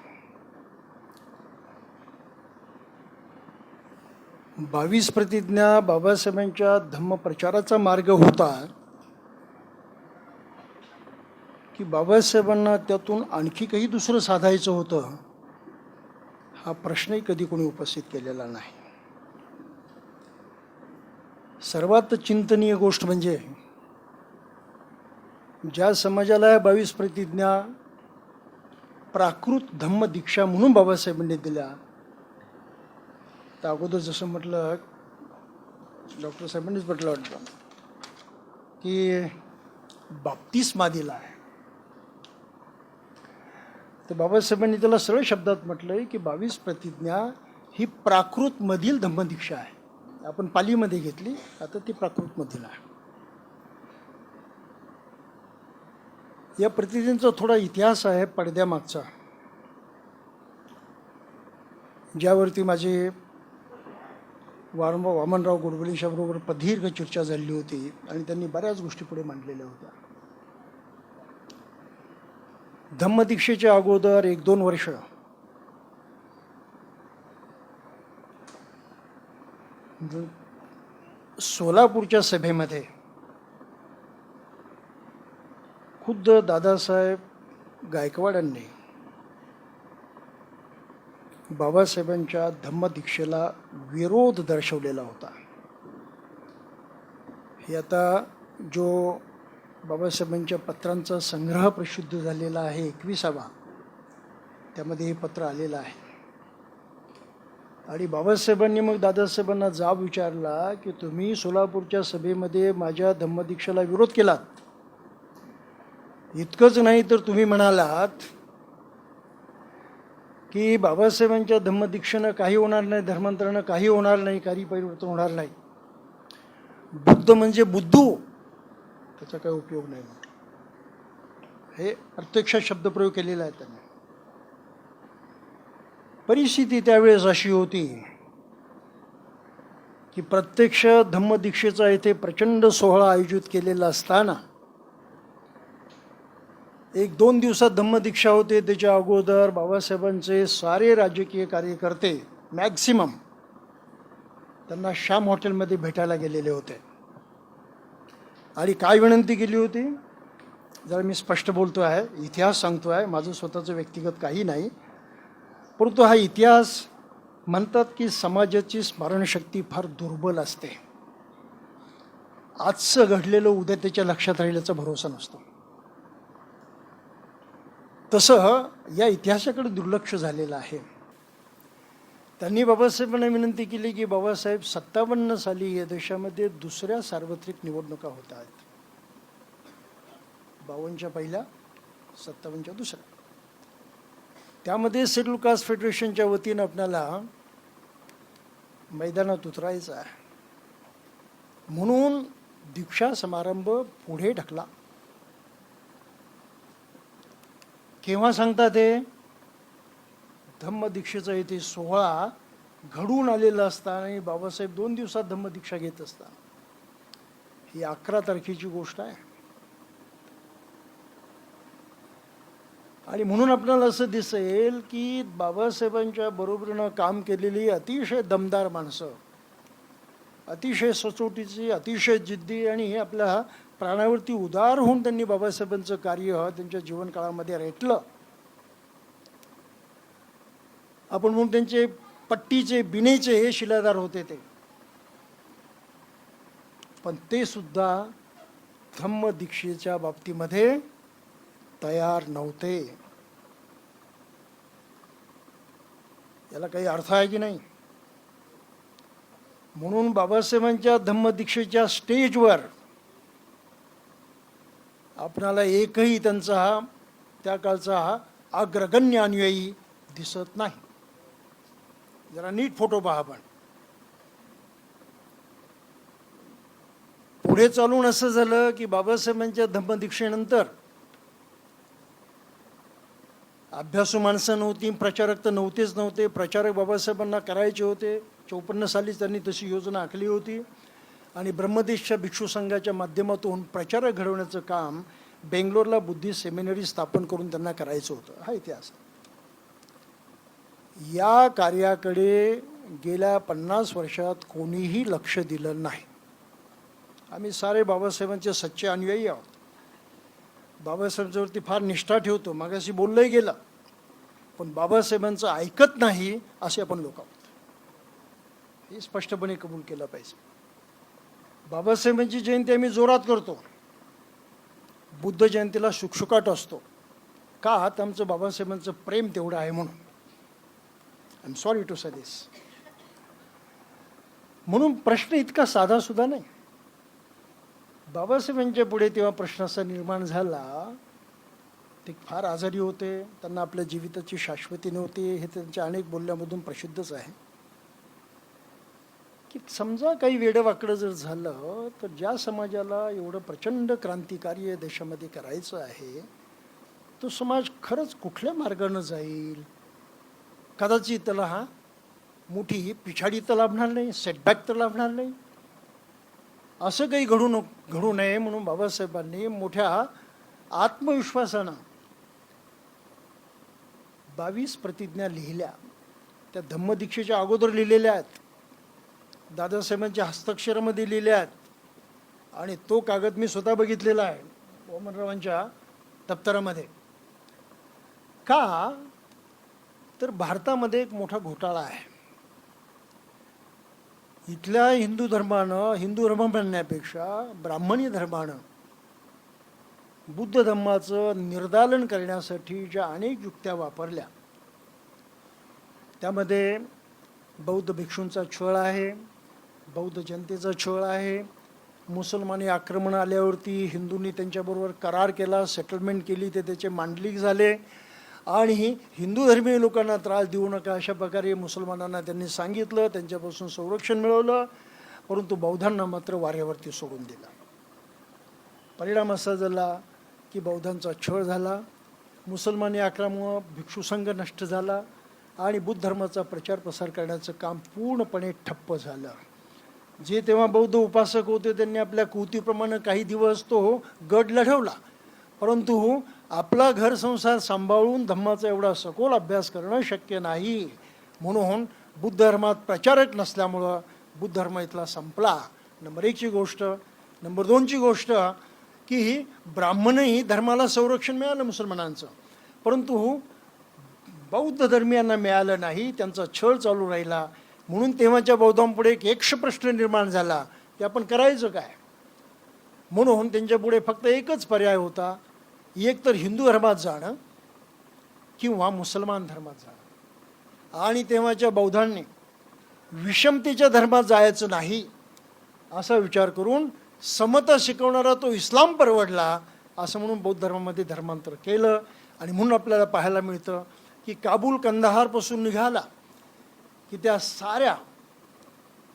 22 प्रतिज्ञा बाबासाहेबांच्या धम्मप्रचाराचा मार्ग होता की बाबासाहेबांना त्यातून आणखी काही दुसरं साधायचं होतं, हा प्रश्नही कधी कोणी उपस्थित केलेला नाही. सर्वात चिंतनीय गोष्ट म्हणजे ज्या समाजाला 22 प्रतिज्ञा प्राकृत धम्म दीक्षा म्हणून बाबासाहेबांनी दिल्या, तर अगोदर जसं म्हटलं, डॉक्टर साहेबांनीच म्हटलं वाटतं की बाप्तिस्मा दिला आहे, तर बाबासाहेबांनी त्याला सरळ शब्दात म्हटलंय की 22 प्रतिज्ञा ही प्राकृतमधील धम्मदीक्षा आहे. आपण पालीमध्ये घेतली, आता ती प्राकृतमधील आहे. या प्रतिज्ञेचा थोडा इतिहास आहे पडद्यामागचा, ज्यावरती माझे वामनराव गोडबोलेंच्याबरोबर प्रदीर्घ चर्चा झाली होती आणि त्यांनी बऱ्याच गोष्टी पुढे मांडलेल्या होत्या. धम्मदीक्षेच्या अगोदर 1-2 वर्ष सोलापूरच्या सभेमध्ये खुद्द दादासाहेब गायकवाडांनी बाबासाहेबांच्या धम्मदीक्षेला विरोध दर्शवलेला होता. हे आता जो बाबासाहेबांच्या पत्रांचा संग्रह प्रसिद्ध झालेला आहे 21वा, त्यामध्ये हे पत्र आलेलं आहे. आणि बाबासाहेबांनी मग दादासाहेबांना जाब विचारला की तुम्ही सोलापूरच्या सभेमध्ये माझ्या धम्मदीक्षेला विरोध केलात, इतकंच नाही तर तुम्ही म्हणालात की बाबासाहेबांच्या धम्मदीक्षेनं काही होणार नाही, धर्मांतरानं काही होणार नाही, काही परिवर्तन होणार नाही, बुद्ध म्हणजे बुद्धू, त्याचा काही उपयोग नाही. हे प्रत्यक्ष शब्दप्रयोग केलेला आहे त्यांनी. परिस्थिती त्यावेळेस अशी होती की प्रत्यक्ष धम्मदीक्षेचा येथे प्रचंड सोहळा आयोजित केलेला असताना 1-2 दिवसात धम्मदीक्षा होते. त्याच्या अगोदर बाबासाहेबांचे सारे राजकीय कार्यकर्ते मॅक्सिमम त्यांना श्याम हॉटेलमध्ये भेटायला गेलेले होते. आणि काय विनंती केली होती? जरा मी स्पष्ट बोलतो आहे, इतिहास सांगतो आहे, माझं स्वतःचं व्यक्तिगत काही नाही, परंतु हा इतिहास म्हणतात की समाजाची स्मरणशक्ती फार दुर्बल असते. आजचं घडलेलं उद्या त्याच्या लक्षात राहिल्याचा भरोसा नसतो. तसं या इतिहासाकडे दुर्लक्ष झालेलं आहे. त्यांनी बाबासाहेबांना विनंती केली की बाबासाहेब 57 साली या देशामध्ये दुसऱ्या सार्वत्रिक निवडणुका होत आहेत. 52च्या पहिल्या, 57च्या दुसऱ्या. त्यामध्ये शेड्यूल कास्ट फेडरेशनच्या वतीनं आपल्याला मैदानात उतरायचं आहे. म्हणून दीक्षा समारंभ पुढे ढकला. केव्हा सांगता ते? धम्मदीक्षेचा इथे सोहळा घडून आलेला असताना आणि बाबासाहेब 2 दिवसात धम्मदीक्षा घेत असताना. ही 11 तारखेची गोष्ट आहे. आणि म्हणून आपल्याला असं दिसेल की बाबासाहेबांच्या बरोबरीनं काम केलेली अतिशय दमदार माणसं, अतिशय सचोटीची, अतिशय जिद्दी आणि आपल्या प्राणावरती उदार होऊन त्यांनी बाबासाहेबांचं कार्य त्यांच्या जीवनकाळामध्ये रेटलं. आपण म्हणून त्यांचे पट्टीचे बिनेचे हे शिलाधार होते ते. पण ते सुद्धा धम्मदीक्षेच्या बाबतीमध्ये तयार नव्हते. याला काही अर्थ आहे की नाही? म्हणून बाबासाहेबांच्या धम्मदीक्षेच्या स्टेजवर आपणाला एकही त्यांचा त्या काळचा अग्रगण्य अनुयायी दिसत नाही. जरा नीट फोटो पहा. आपण पुढे चालून असं झालं की बाबासाहेबांच्या धम्मदीक्षेनंतर अभ्यासू माणसं नव्हती, प्रचारक तर नव्हते. प्रचारक बाबासाहेबांना करायचे होते. 54 साली त्यांनी तशी योजना आखली होती आणि ब्रह्मदेशच्या भिक्षू संघाच्या माध्यमातून प्रचारक घडवण्याचं काम बेंगलोरला बुद्धिस्ट सेमिनरी स्थापन करून त्यांना करायचं होतं. हा इतिहास. या कार्याकडे गेल्या 50 वर्षात कोणीही लक्ष दिलं नाही. आम्ही सारे बाबासाहेबांचे सच्चे अनुयायी आहोत. बाबासाहेबांच्यावरती फार निष्ठा ठेवतो. मागाशी बोललंही गेलं. पण बाबासाहेबांचं ऐकत नाही असे आपण लोक आहोत. हे स्पष्टपणे कबूल केलं पाहिजे. बाबासाहेबांची जयंती आम्ही जोरात करतो. बुद्ध जयंतीला शुकशुकाट असतो. का? तर आमचं बाबासाहेबांचं प्रेम तेवढं आहे म्हणून. आय एम सॉरी टू से दिस. म्हणून प्रश्न इतका साधा सुद्धा नाही. बाबासाहेबांच्या पुढे तेव्हा प्रश्न असा निर्माण झाला, ते फार आजारी होते, त्यांना आपल्या जीविताची शाश्वती नव्हती. हे त्यांच्या अनेक बोलण्यामधून प्रसिद्धच आहे की समजा काही वेडवाकडं जर झालं तर ज्या समाजाला एवढं प्रचंड क्रांतिकार्य देशामध्ये करायचं आहे तो समाज खरंच कुठल्या मार्गानं जाईल? कदाचित त्याला मोठी पिछाडी तर लाभणार नाही, सेटबॅक तर लाभणार नाही. असं काही घडू नये म्हणून बाबासाहेबांनी मोठ्या आत्मविश्वासानं 22 प्रतिज्ञा लिहिल्या. त्या धम्मदीक्षेच्या अगोदर लिहिलेल्या आहेत, दादासाहेबांच्या हस्ताक्षरामध्ये लिहिल्या आहेत. आणि तो कागद मी स्वतः बघितलेला आहे वामनरावांच्या दप्तरामध्ये. का? तर भारतामध्ये एक मोठा घोटाळा आहे. इथल्या हिंदू धर्म म्हणण्यापेक्षा ब्राह्मणी धर्मानं बुद्ध धर्माचं निर्दालन करण्यासाठी ज्या अनेक युक्त्या वापरल्या त्यामध्ये बौद्ध भिक्षूंचा छळ आहे, बौद्ध जनतेचा छळ आहे. मुसलमानी आक्रमण आल्यावरती हिंदूंनी त्यांच्याबरोबर करार केला, सेटलमेंट केली, ते त्याचे मांडलिक झाले आणि हिंदू धर्मीय लोकांना त्रास देऊ नका अशा प्रकारे मुसलमानांना त्यांनी सांगितलं, त्यांच्यापासून संरक्षण मिळवलं. परंतु बौद्धांना मात्र वाऱ्यावरती सोडून दिलं. परिणाम असा झाला की बौद्धांचा छळ झाला, मुसलमानी आक्रमणामुळं भिक्षू संघ नष्ट झाला आणि बुद्ध धर्माचा प्रचार प्रसार करण्याचं काम पूर्णपणे ठप्प झालं. जे तेव्हा बौद्ध उपासक होते त्यांनी आपल्या कुवतीप्रमाणे काही दिवस तो गड लढवला, परंतु आपला घर संसार सांभाळून धम्माचा एवढा सखोल अभ्यास करणं शक्य नाही. म्हणून बुद्ध धर्मात प्रचारक नसल्यामुळं बुद्ध धर्म इथला संपला. नंबर 1ची गोष्ट. नंबर 2ची गोष्ट की ब्राह्मणही धर्माला संरक्षण मिळालं मुसलमानांचं, परंतु बौद्ध धर्मीयांना मिळालं नाही, त्यांचा छळ चालू राहिला. म्हणून तेव्हाच्या बौद्धांपुढे एक यक्ष प्रश्न निर्माण झाला की आपण करायचं काय. म्हणून त्यांच्यापुढे फक्त एकच पर्याय होता, एक तर हिंदू धर्मात जाणं किंवा मुसलमान धर्मात जाणं. आणि तेव्हाच्या बौद्धांनी विषमतेच्या धर्मात जायचं नाही असा विचार करून समता शिकवणारा तो इस्लाम परवडला असं म्हणून बौद्ध धर्मामध्ये धर्मांतर केलं. आणि म्हणून आपल्याला पाहायला मिळतं की काबूल कंदाहारपासून निघाला की त्या साऱ्या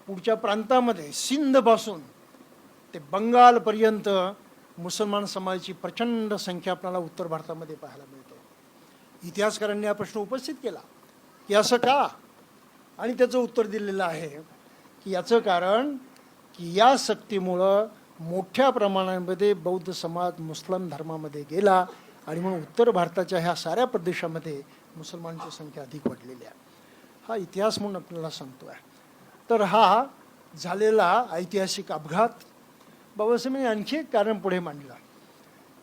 पुढच्या प्रांतामध्ये सिंधपासून ते बंगालपर्यंत मुसलमान समाजाची प्रचंड संख्या आपल्याला उत्तर भारतामध्ये पाहायला मिळते. इतिहासकारांनी हा प्रश्न उपस्थित केला की असं का, आणि त्याचं उत्तर दिलेलं आहे की याचं कारण की या सक्तीमुळं मोठ्या प्रमाणामध्ये बौद्ध समाज मुस्लिम धर्मामध्ये गेला आणि म्हणून उत्तर भारताच्या ह्या साऱ्या प्रदेशामध्ये मुसलमानांची संख्या अधिक वाढलेली आहे. हा इतिहास म्हणून आपल्याला सांगतो आहे. तर हा झालेला ऐतिहासिक अपघात. बाबासाहेबांनी आणखी एक कारण पुढे मांडलं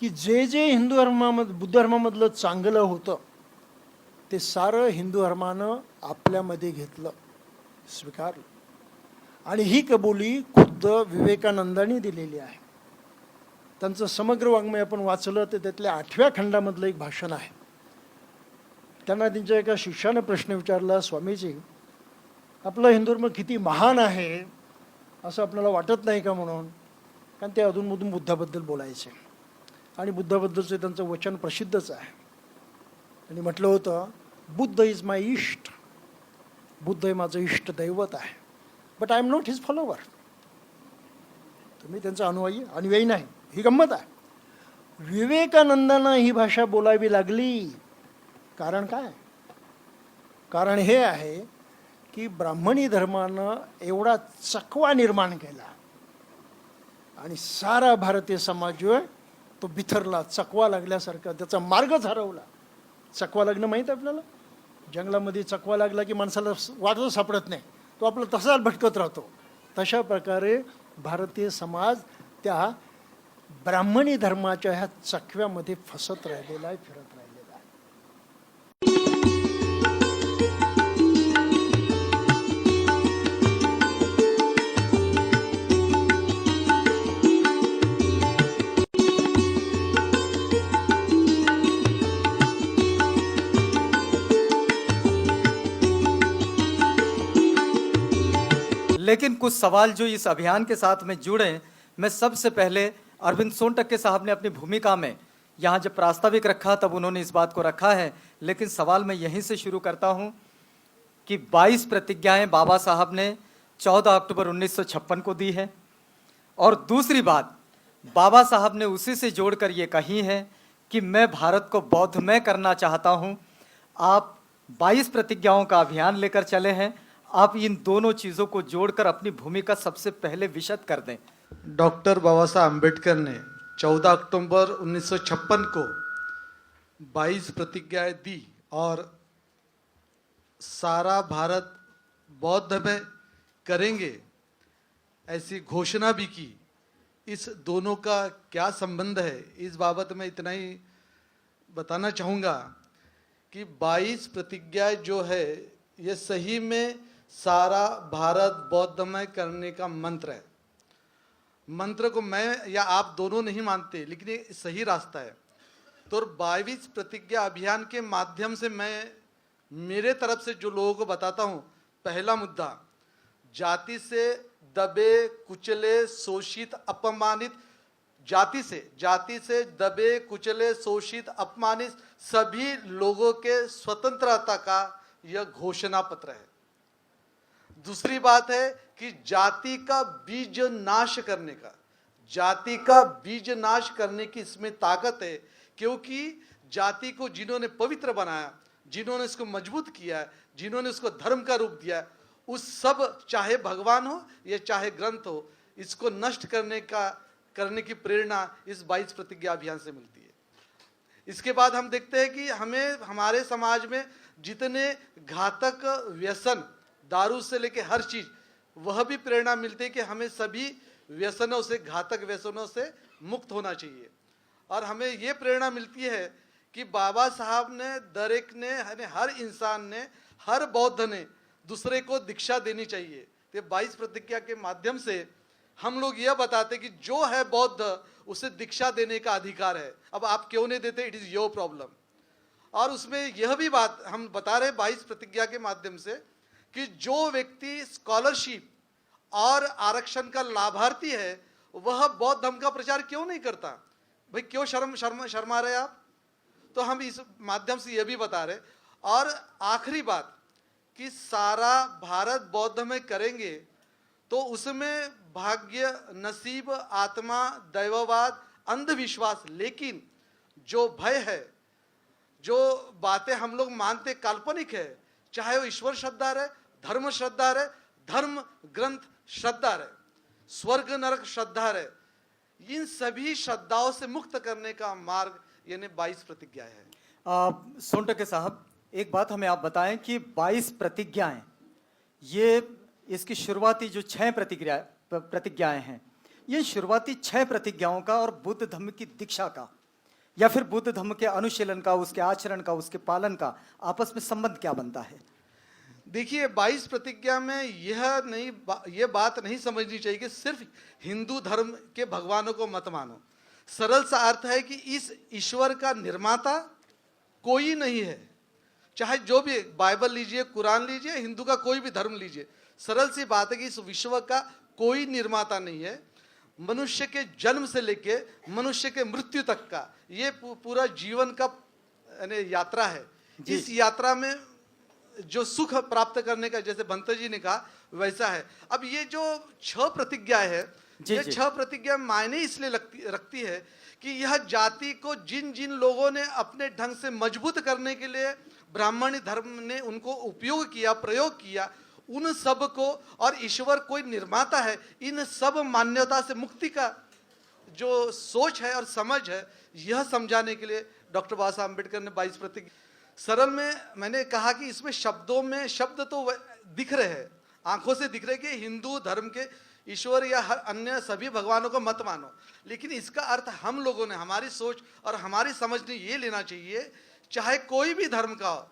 की जे जे हिंदू धर्मामध्ये बुद्ध धर्मामधलं चांगलं होतं ते सारं हिंदू धर्मानं आपल्यामध्ये घेतलं, स्वीकारलं. आणि ही कबुली खुद्द विवेकानंदांनी दिलेली आहे. त्यांचं समग्र वाङ्मय आपण वाचलं तर त्यातल्या 8व्या खंडामधलं एक भाषण आहे. त्यांना त्यांच्या एका शिष्यानं प्रश्न विचारला, स्वामीजी आपलं हिंदू धर्म किती महान आहे असं आपल्याला वाटत नाही का म्हणून. कारण ते अधूनमधून बुद्धाबद्दल बोलायचे आणि बुद्धाबद्दलचं त्यांचं वचन प्रसिद्धच आहे. त्यांनी म्हटलं होतं, बुद्ध इज माय इष्ट, बुद्ध हे माझं इष्ट दैवत आहे, but I am not his follower. तुम्ही त्यांचा अनुयायी नाही. ही गंमत आहे. विवेकानंदांना ही भाषा बोलावी लागली. कारण काय? कारण हे आहे की ब्राह्मणी धर्मानं एवढा चकवा निर्माण केला आणि सारा भारतीय समाज जो आहे तो बिथरला, चकवा लागल्यासारखा, त्याचा मार्गच हरवला. चकवा लागणं माहीत आहे आपल्याला? जंगलामध्ये चकवा लागला की माणसाला वाटच सापडत नाही, तो आपला तसाच भटकत राहतो. तशा प्रकारे भारतीय समाज त्या ब्राह्मणी धर्माच्या ह्या चकव्यामध्ये फसत राहिलेला आहे, फिरत राहिलेला आहे. लेकिन कुछ सवाल जो इस अभियान के साथ में जुड़े, मैं सबसे पहले अरविंद सोनटक्के साहब ने अपनी भूमिका में यहाँ जब प्रास्ताविक रखा तब उन्होंने इस बात को रखा है, लेकिन सवाल मैं यहीं से शुरू करता हूँ कि 22 प्रतिज्ञाएं बाबा साहब ने 14 अक्टूबर 1956 को दी है, और दूसरी बात बाबा साहब ने उसी से जोड़कर ये कही है कि मैं भारत को बौद्धमय करना चाहता हूँ. आप 22 प्रतिज्ञाओं का अभियान लेकर चले हैं, आप इन दोनों चीज़ों को जोड़कर अपनी भूमिका सबसे पहले विशद कर दें. डॉक्टर बाबा साहब अम्बेडकर ने 14 अक्टूबर 1956 को 22 प्रतिज्ञाएं दी और सारा भारत बौद्ध में करेंगे ऐसी घोषणा भी की. इस दोनों का क्या संबंध है, इस बाबत में इतना ही बताना चाहूँगा कि 22 प्रतिज्ञाएं जो है ये सही में सारा भारत बौद्धमय करने का मंत्र है. मंत्र को मैं या आप दोनों नहीं मानते, लेकिन ये सही रास्ता है. तो 22 प्रतिज्ञा अभियान के माध्यम से मैं मेरे तरफ से जो लोगों को बताता हूँ, पहला मुद्दा, जाति से दबे कुचले शोषित अपमानित, जाति से दबे कुचले शोषित अपमानित सभी लोगों के स्वतंत्रता का यह घोषणा पत्र है. दूसरी बात है कि जाति का बीज नाश करने की इसमें ताकत है, क्योंकि जाति को जिन्होंने पवित्र बनाया, जिन्होंने इसको मजबूत किया है, जिन्होंने इसको धर्म का रूप दिया है, उस सब, चाहे भगवान हो या चाहे ग्रंथ हो, इसको नष्ट करने की प्रेरणा इस 22 प्रतिज्ञा अभियान से मिलती है. इसके बाद हम देखते हैं कि हमारे समाज में जितने घातक व्यसन, दारू से लेके हर चीज, वह भी प्रेरणा मिलती है कि हमें सभी व्यसनों से, घातक व्यसनों से मुक्त होना चाहिए। और हमें ये प्रेरणा मिलती है कि बाबा साहब ने, दरेक ने, यानी हर इंसान ने, हर बौद्ध ने दूसरे को दीक्षा देनी चाहिए। तो 22 प्रतिज्ञा के माध्यम से हम लोग यह बताते कि जो है बौद्ध उसे दीक्षा देने का अधिकार है। अब आप क्यों नहीं देते, इट इज योर प्रॉब्लम। और उसमें यह भी बात हम बता रहे 22 प्रतिज्ञा के माध्यम से कि जो व्यक्ति स्कॉलरशिप और आरक्षण का लाभार्थी है वह बौद्ध धर्म का प्रचार क्यों नहीं करता? भाई क्यों शर्मा रहे आप? तो हम इस माध्यम से यह भी बता रहे। और आखिरी बात कि सारा भारत बौद्ध में करेंगे तो उसमें भाग्य, नसीब, आत्मा, दैववाद, अंधविश्वास, लेकिन जो भय है, जो बातें हम लोग मानते काल्पनिक है, चाहे वो ईश्वर श्रद्धा रहे, धर्म श्रद्धा रहे, धर्म ग्रंथ श्रद्धा रहे, स्वर्ग नरक श्रद्धा रहे, इन सभी श्रद्धाओं से मुक्त करने का मार्ग यानी 22 प्रतिज्ञा है। सोनटके साहब, एक बात हमें आप बताएं कि 22 प्रतिज्ञाएं, ये इसकी शुरुआती जो 6 प्रतिज्ञाएं हैं, ये शुरुआती 6 प्रतिज्ञाओं का और बुद्ध धर्म की दीक्षा का या फिर बुद्ध धर्म के अनुशीलन का, उसके आचरण का, उसके पालन का आपस में संबंध क्या बनता है? देखिए 22 प्रतिज्ञा में यह बात नहीं समझनी चाहिए कि सिर्फ हिंदू धर्म के भगवानों को मत मानो। सरल सा अर्थ है कि इस ईश्वर का निर्माता कोई नहीं है। चाहे जो भी, बाइबल लीजिए, कुरान लीजिए, हिंदू का कोई भी धर्म लीजिए, सरल सी बात है कि इस विश्व का कोई निर्माता नहीं है। मनुष्य के जन्म से लेके मनुष्य के मृत्यु तक का ये पूरा जीवन का यात्रा है। इस यात्रा में जो सुख प्राप्त करने का, जैसे बंत जी ने कहा, वैसा है। अब ये जो 6 प्रतिज्ञा है, ये 6 प्रतिज्ञा मायने इसलिए रखती है कि यह जाति को जिन जिन लोगों ने अपने ढंग से मजबूत करने के लिए ब्राह्मणी धर्म ने उनको उपयोग किया, प्रयोग किया, उन सब को, और ईश्वर कोई निर्माता है, इन सब मान्यता से मुक्ति का जो सोच है और समझ है, यह समझाने के लिए डॉक्टर बाबा साहब अम्बेडकर ने 22 प्रतिज्ञा। सरल में मैंने कहा कि इसमें शब्दों में शब्द तो दिख रहे हैं, आंखों से दिख रहे कि हिंदू धर्म के ईश्वर या अन्य सभी भगवानों को मत मानो, लेकिन इसका अर्थ हम लोगों ने, हमारी सोच और हमारी समझ ने ये लेना चाहिए, चाहे कोई भी धर्म का हो,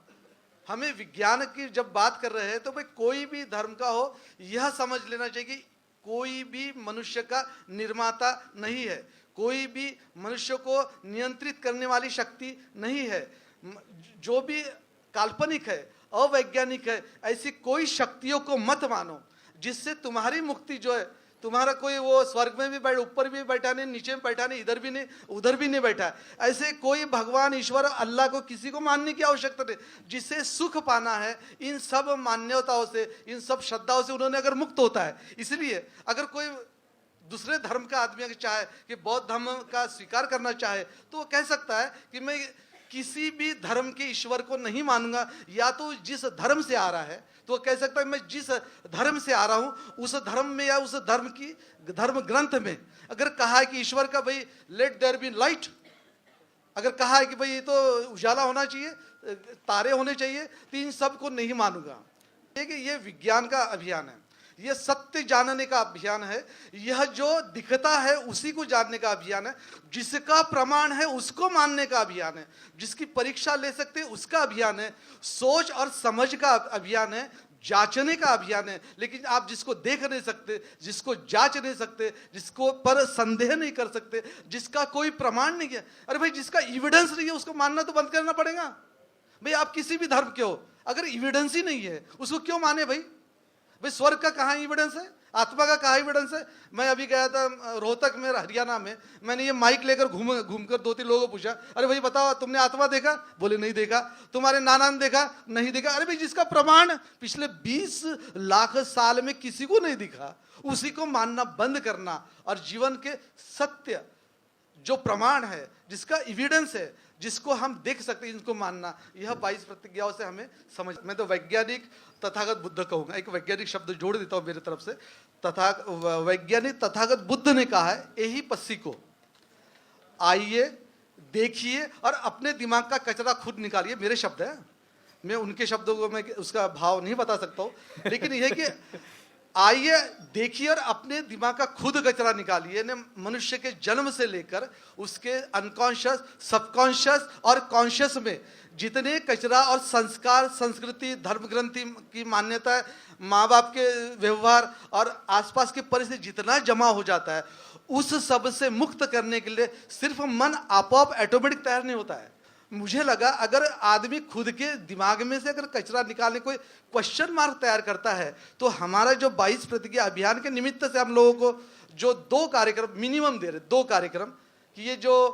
हमें विज्ञान की जब बात कर रहे हैं तो भाई कोई भी धर्म का हो, यह समझ लेना चाहिए कि कोई भी मनुष्य का निर्माता नहीं है, कोई भी मनुष्य को नियंत्रित करने वाली शक्ति नहीं है। जो भी काल्पनिक है, अवैज्ञानिक है, ऐसी कोई शक्तियों को मत मानो जिससे तुम्हारी मुक्ति जो है, तुम्हारा कोई वो स्वर्ग में भी ऊपर भी बैठा नहीं, नीचे में बैठा नहीं, इधर भी नहीं, उधर भी नहीं बैठा है, ऐसे कोई भगवान, ईश्वर, अल्लाह को किसी को मानने की आवश्यकता नहीं। जिससे सुख पाना है, इन सब मान्यताओं से, इन सब श्रद्धाओं से उन्होंने अगर मुक्त होता है। इसलिए अगर कोई दूसरे धर्म का आदमी अगर चाहे कि बौद्ध धर्म का स्वीकार करना चाहे तो वो कह सकता है कि मैं किसी भी धर्म के ईश्वर को नहीं मानूंगा, या तो जिस धर्म से आ रहा है तो वो कह सकता है मैं जिस धर्म से आ रहा हूं उस धर्म में या उस धर्म की धर्म ग्रंथ में अगर कहा है कि ईश्वर का भाई लेट देयर बी लाइट, अगर कहा है कि भाई ये तो उजाला होना चाहिए, तारे होने चाहिए, तो इन सब को नहीं मानूंगा। ये विज्ञान का अभियान है, यह सत्य जानने का अभियान है, यह जो दिखता है उसी को जानने का अभियान है, जिसका प्रमाण है उसको मानने का अभियान है, जिसकी परीक्षा ले सकते हैं उसका अभियान है, सोच और समझ का अभियान है, जांचने का अभियान है। लेकिन आप जिसको देख नहीं सकते, जिसको जांच नहीं सकते, जिसको पर संदेह नहीं कर सकते, जिसका कोई प्रमाण नहीं है, अरे भाई जिसका एविडेंस नहीं है उसको मानना तो बंद करना पड़ेगा। भाई आप किसी भी धर्म के हो, अगर एविडेंस ही नहीं है उसको क्यों माने? भाई स्वर्ग का कहाँ एविडेंस है, आत्मा का कहाँ एविडेंस है? मैं अभी गया था रोहतक में, हरियाणा में, मैंने ये माइक लेकर घूमकर 2-3 लोगों को पूछा, अरे भाई बताओ तुमने आत्मा देखा? बोले नहीं देखा। तुम्हारे नाना ने देखा? नहीं देखा। अरे भाई जिसका प्रमाण पिछले 20 लाख साल में किसी को नहीं दिखा, उसी को मानना बंद करना, और जीवन के सत्य जो प्रमाण है, जिसका एविडेंस है, जिसको हम देख सकते हैं, इनको मानना, यह 22 प्रतिज्ञाओं से हमें समझ। मैं तो वैज्ञानिक तथागत बुद्ध कहूंगा, एक वैज्ञानिक शब्द जोड़ देता हूं मेरी तरफ से। वैज्ञानिक तथागत बुद्ध ने कहा है, यही पस्सी को आइए, देखिए और अपने दिमाग का कचरा खुद निकालिए। मेरे शब्द है, मैं उनके शब्दों को मैं उसका भाव नहीं बता सकता हूं, लेकिन यह कि आइए देखिए और अपने दिमाग का खुद कचरा निकालिए ने मनुष्य के जन्म से लेकर उसके अनकॉन्शियस, सबकॉन्शियस और कॉन्शियस में जितने कचरा और संस्कार, संस्कृति, धर्म ग्रंथि की मान्यता, माँ बाप के व्यवहार और आसपास की परिस्थिति जितना जमा हो जाता है, उस सब से मुक्त करने के लिए सिर्फ मन आपोआप ऑटोमेटिक तैयार नहीं होता है। मुझे लगा अगर आदमी खुद के दिमाग में से अगर कचरा निकालने कोई क्वेश्चन मार्क तैयार करता है, तो हमारा जो 22 प्रतिज्ञा अभियान के निमित्त से हम लोगों को जो 2 कार्यक्रम मिनिमम दे रहे, 2 कार्यक्रम कि ये जो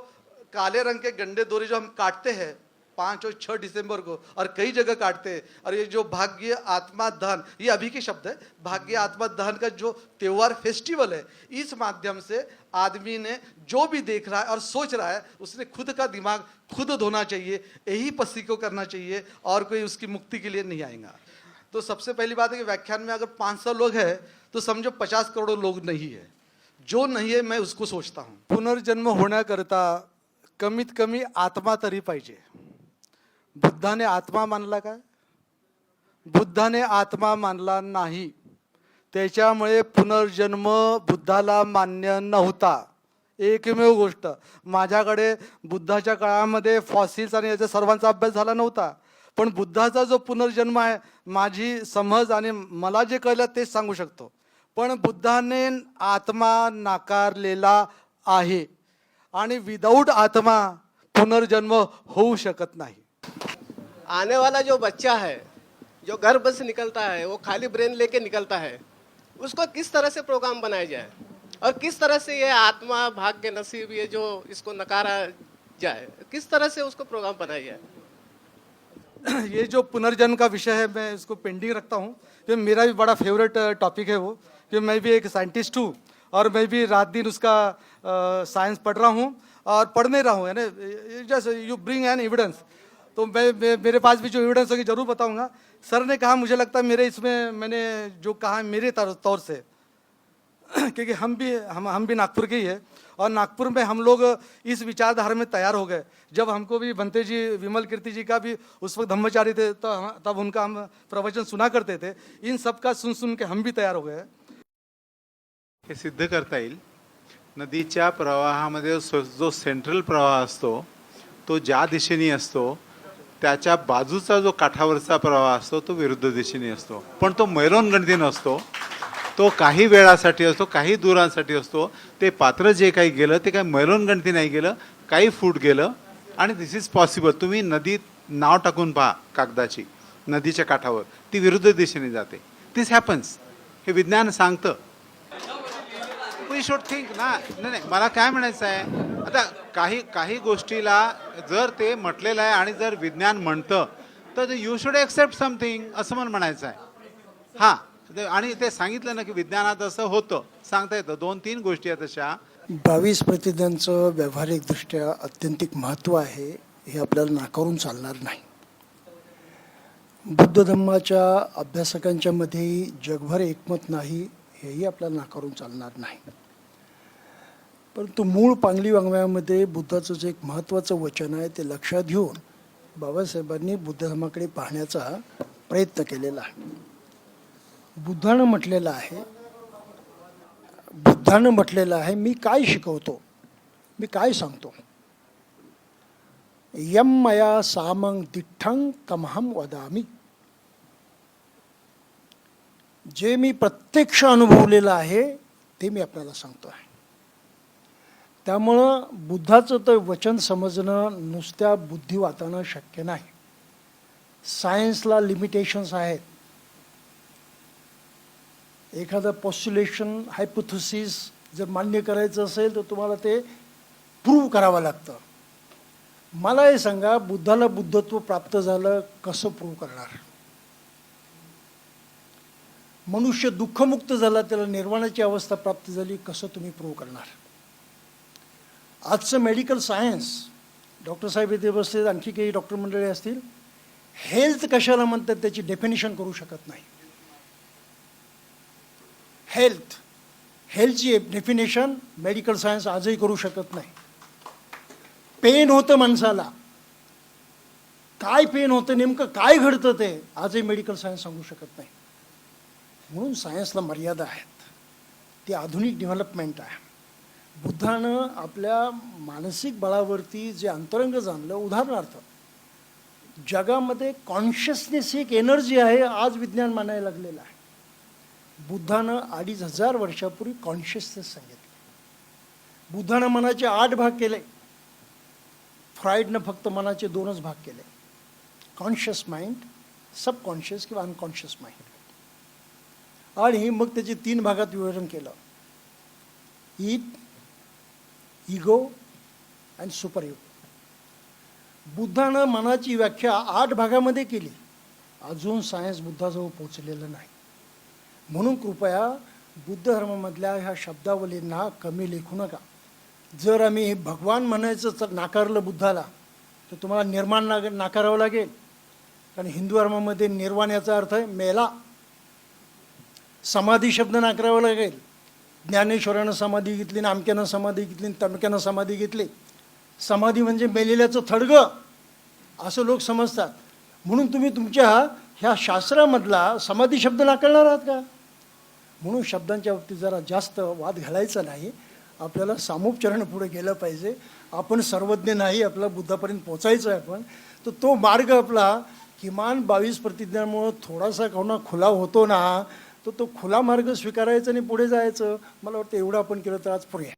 काले रंग के गंडे दोरे जो हम काटते हैं 5 और 6 दिसंबर को और कई जगह काटते हैं, और ये जो भाग्य आत्मा दहन, ये अभी के शब्द है, भाग्य आत्मा दहन का जो त्योहार फेस्टिवल है, इस माध्यम से आदमी ने जो भी देख रहा है और सोच रहा है उसने खुद का दिमाग खुद धोना चाहिए, यही पसी को करना चाहिए, और कोई उसकी मुक्ति के लिए नहीं आएगा। तो सबसे पहली बात है कि व्याख्यान में अगर 500 लोग हैं तो समझो 50 करोड़ लोग नहीं है। जो नहीं है मैं उसको सोचता हूँ। पुनर्जन्म होण्याकरता कमीत कमी आत्मा तरी पाहिजे। बुद्धाने आत्मा मानला काय? बुद्धाने आत्मा मानला नाही, त्याच्यामुळे पुनर्जन्म बुद्धाला मान्य नव्हता। एकमेव गोष्ट, माझ्याकडे बुद्धाच्या काळामध्ये फॉसिल्स आणि याचा सर्वांचा अभ्यास झाला नव्हता, पण बुद्धाचा जो पुनर्जन्म आहे माझी समज आणि मला जे कळलं तेच सांगू शकतो। पण बुद्धाने आत्मा नाकारलेला आहे आणि विदाऊट आत्मा पुनर्जन्म होऊ शकत नाही। आने वाला जो बच्चा है, जो गर्भ से निकलता है, वो खाली ब्रेन लेके निकलता है, उसको किस तरह से प्रोग्राम बनाया जाए और किस तरह से ये आत्मा, भाग्य, नसीब, ये जो इसको नकारा जाए, किस तरह से उसको प्रोग्राम बनाया जाए। ये जो पुनर्जन्म का विषय है मैं इसको पेंडिंग रखता हूँ, कि मेरा भी बड़ा फेवरेट टॉपिक है वो, कि मैं भी एक साइंटिस्ट हूँ और मैं भी रात दिन उसका साइंस पढ़ रहा हूँ और पढ़ने रहा हूँ, यानी just you bring an evidence. तो मैं मेरे पास भी जो एविडेंस होगी जरूर बताऊंगा। सर ने कहा, मुझे लगता है मेरे इसमें मैंने जो कहा मेरे तौर से, क्योंकि हम भी नागपुर के ही है और नागपुर में हम लोग इस विचारधारा में तैयार हो गए। जब हमको भी बनते जी, विमल कीर्ति जी का भी उस वक्त ब्रह्मचारी थे, तो तब उनका हम प्रवचन सुना करते थे। इन सब का सुन के हम भी तैयार हो गए। हे सिद्ध करता येईल, नदीच्या प्रवाहामध्ये जो सेंट्रल प्रवाह असतो तो ज्या दिशेने असतो त्याच्या बाजूचा जो काठावरचा प्रवाह असतो तो विरुद्ध दिशेने असतो, पण तो मैलोनगणती नसतो, तो काही वेळासाठी असतो, काही दुरांसाठी असतो। ते पात्र जे काही गेलं ते काही मैलोनगणती नाही गेलं, काही फूट गेलं, आणि दिस इज पॉसिबल। तुम्ही नदीत नाव टाकून पहा कागदाची, नदीच्या काठावर ती विरुद्ध दिशेने जाते। दिस हॅपन्स, हे विज्ञान सांगतं। वी शुड थिंक ना, नाही मला काय म्हणायचं आहे, आता काही गोष्टीला जर ते म्हटलेलं आहे आणि जर विज्ञान म्हणतं तर यू शुड एक्सेप्ट समथिंग, असं मला म्हणायचं आहे। हां, आणि ते सांगितलं ना की विज्ञानात असं होतं, सांगता येतं। 2-3 गोष्टी आहेत अशा। 22 प्रतिज्ञांचं व्यावहारिकदृष्ट्या अत्यंतिक महत्त्व आहे, हे आपल्याला नाकारून चालणार नाही। बुद्ध धम्माच्या अभ्यासकांच्या मध्येही जगभर एकमत नाही, हेही आपल्याला नाकारून चालणार नाही। परंतु मूळ पांगली वाङ्मयामध्ये बुद्धाचं जे एक महत्त्वाचं वचन आहे ते लक्षात घेऊन बाबासाहेबांनी बुद्ध धर्माकडे पाहण्याचा प्रयत्न केलेला आहे। बुद्धानं म्हटलेलं आहे, मी काय शिकवतो, मी काय सांगतो, यम मया सामं दिठ्ठं तमहं वदामि। जे मी प्रत्यक्ष अनुभवलेलं आहे ते मी आपल्याला सांगतो आहे। त्यामुळं बुद्धाचं तर वचन समजणं नुसत्या बुद्धिवातानं शक्य नाही। सायन्सला लिमिटेशन्स आहेत। एखादं पॉस्ट्युलेशन, हायपोथेसिस जर मान्य करायचं असेल तर तुम्हाला ते प्रूव्ह करावं लागतं। मला हे सांगा, बुद्धाला बुद्धत्व प्राप्त झालं कसं प्रूव्ह करणार? मनुष्य दुःखमुक्त झाला, त्याला निर्वाणाची अवस्था प्राप्त झाली, कसं तुम्ही प्रूव्ह करणार? आजचं मेडिकल सायन्स, डॉक्टर साहेब इथे बसले, आणखी काही डॉक्टर मंडळी असतील, हेल्थ कशाला म्हणतात त्याची डेफिनेशन करू शकत नाही। हेल्थची डेफिनेशन मेडिकल सायन्स आजही करू शकत नाही। पेन होतं माणसाला, काय पेन होतं, नेमकं काय घडतं ते आजही मेडिकल सायन्स सांगू शकत नाही। म्हणून सायन्सला मर्यादा आहेत. ती आधुनिक डेव्हलपमेंट आहे. बुद्धानं आपल्या मानसिक बळावरती जे अंतरंग जाणलं, उदाहरणार्थ जगामध्ये कॉन्शियसनेस ही एक एनर्जी आहे, आज विज्ञान मानायला लागलेलं आहे. बुद्धानं 2500 वर्षापूर्वी कॉन्शियसनेस सांगितलं. बुद्धानं मनाचे 8 भाग केले. फ्राईडनं फक्त मनाचे 2च भाग केले, कॉन्शियस माइंड, सबकॉन्शियस किंवा अनकॉन्शियस माइंड. आणि मग त्याचे 3 भागात विभाजन केलं, ईट, इगो अँड सुपर इगो. बुद्धानं मनाची व्याख्या 8 भागामध्ये केली. अजून सायन्स बुद्धाजवळ पोचलेलं नाही. म्हणून कृपया बुद्ध धर्मामधल्या ह्या शब्दावलींना कमी लेखू नका. जर आम्ही भगवान म्हणायचं नाकारलं बुद्धाला, तर तुम्हाला निर्माण नाकारावं लागेल. कारण हिंदू धर्मामध्ये निर्वाण याचा अर्थ आहे मेला. समाधी शब्द नाकारावा लागेल. ज्ञानेश्वरानं समाधी घेतली, नामक्यानं समाधी घेतली, तमक्यानं समाधी घेतली. समाधी म्हणजे मेलेल्याचं थडगं असं लोक समजतात. म्हणून तुम्ही तुमच्या ह्या शास्त्रामधला समाधी शब्द नाकारणार आहात का? म्हणून शब्दांच्या बाबतीत जरा जास्त वाद घालायचा नाही. आपल्याला सामोपचारानं पुढे गेलं पाहिजे. आपण सर्वज्ञ नाही, आपल्याला बुद्धापर्यंत पोचायचं आहे. आपण तर तो मार्ग आपला किमान 22 प्रतिज्ञांमुळं थोडासा कोणा खुला होतो ना, तर तो खुला मार्ग स्वीकारायचा आणि पुढे जायचं. मला वाटतं एवढं आपण केलं तर आज पुरे.